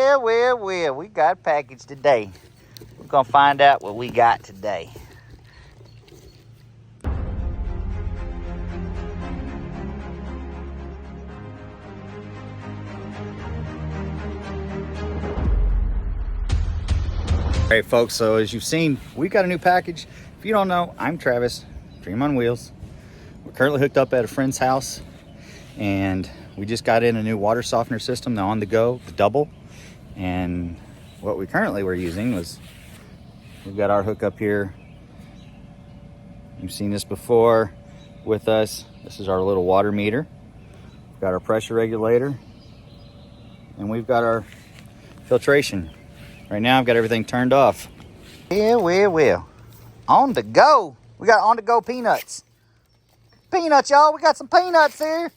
Well, we got a package today. We're gonna find out what we got today. All right, folks, so as you've seen, we got a new package. If you don't know, I'm Travis, Dreamonwheelz. We're currently hooked up at a friend's house, and we just got in a new water softener system, the on-the-go, the double. And what we currently were using was, we've got our hookup here. You've seen this before with us. This is our little water meter. We've got our pressure regulator, and we've got our filtration. Right now, I've got everything turned off. Well. On the go. We got on the go peanuts. Peanuts, y'all. We got some peanuts here.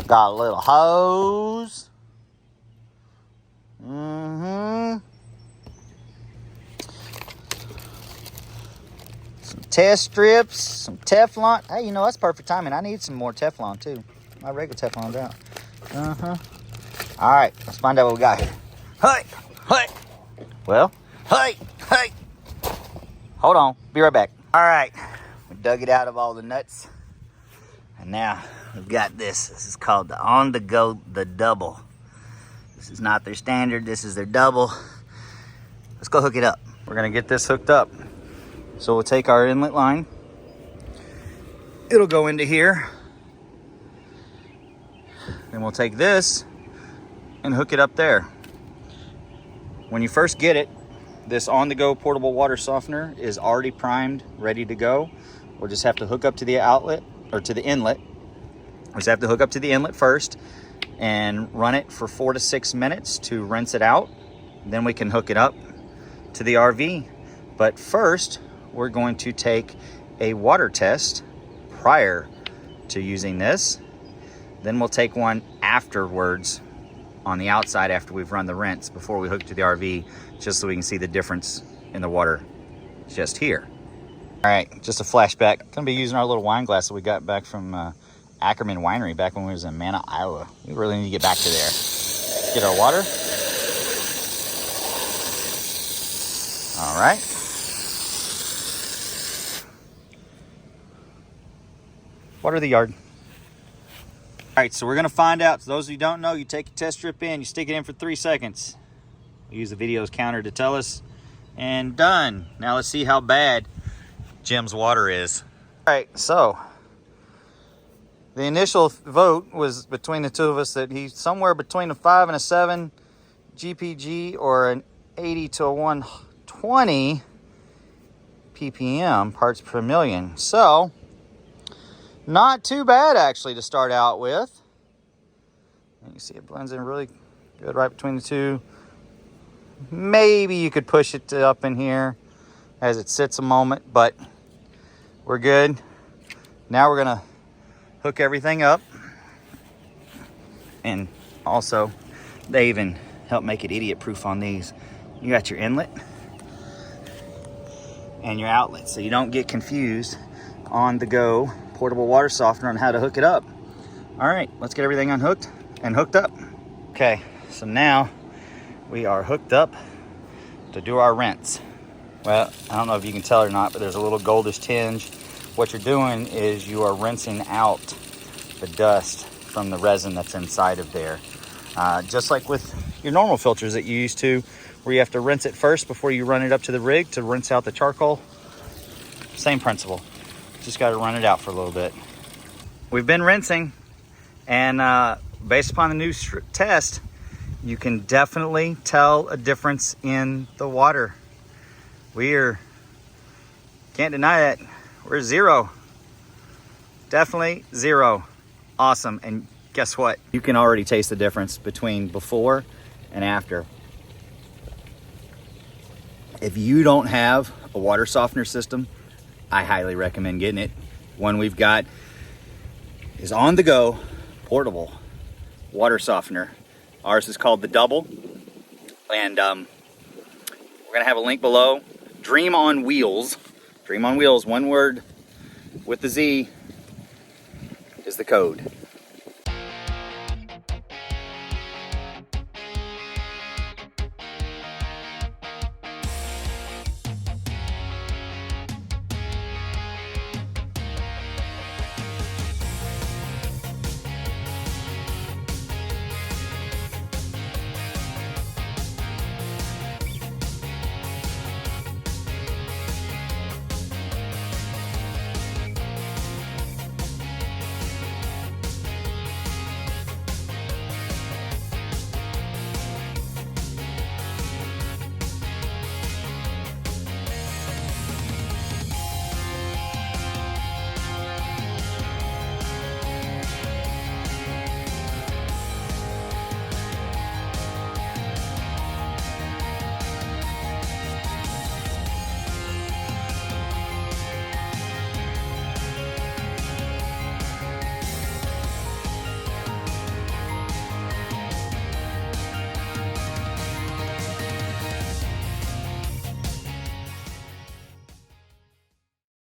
Got a little hose. Some test strips, some Teflon. Hey, you know, that's perfect timing. I need some more Teflon, too. My regular Teflon's out. All right, let's find out what we got here. Hey. Well, hey. Hold on, be right back. All right, we dug it out of all the nuts. And now we've got this. This is called the on-the-go, the double. This is not their standard, this is their double. Let's go hook it up. We're gonna get this hooked up. So we'll take our inlet line. It'll go into here. Then we'll take this and hook it up there. When you first get it, this on-the-go portable water softener is already primed, ready to go. We'll just have to hook up to the outlet, or to the inlet. We just have to hook up to the inlet first and run it for 4 to 6 minutes to rinse it out. Then we can hook it up to the RV. But first, we're going to take a water test prior to using this. Then we'll take one afterwards on the outside after we've run the rinse before we hook to the RV, just so we can see the difference in the water just here. All right, just a flashback. Gonna be using our little wine glass that we got back from Ackerman Winery back when we was in Manna, Iowa. We really need to get back to there. Get our water. All right. Water the yard. All right, so we're gonna find out. So those of you who don't know, you take your test strip in, you stick it in for 3 seconds. We use the video's counter to tell us, and done. Now let's see how bad Jim's water is. All right, so the initial vote was between the two of us that he's somewhere between a 5 and a 7 GPG, or an 80 to a 120 ppm, parts per million. So not too bad, actually, to start out with. You can see it blends in really good right between the two. Maybe you could push it up in here as it sits a moment, but we're good. Now we're gonna hook everything up. And also, they even help make it idiot-proof on these. You got your inlet and your outlet, so you don't get confused on the go portable water softener on how to hook it up. All right, let's get everything unhooked and hooked up. Okay, so now we are hooked up to do our rinse. Well, I don't know if you can tell or not, but there's a little goldish tinge. What you're doing is you are rinsing out the dust from the resin that's inside of there. Just like with your normal filters that you used to, where you have to rinse it first before you run it up to the rig to rinse out the charcoal. Same principle. Just got to run it out for a little bit. We've been rinsing, and based upon the new test, you can definitely tell a difference in the water. Can't deny that. We're 0. Definitely 0. Awesome. And guess what? You can already taste the difference between before and after. If you don't have a water softener system, I highly recommend getting it. One we've got is on the go portable water softener. Ours is called the double, and we're gonna have a link below. Dreamonwheelz, one word with the Z is the code.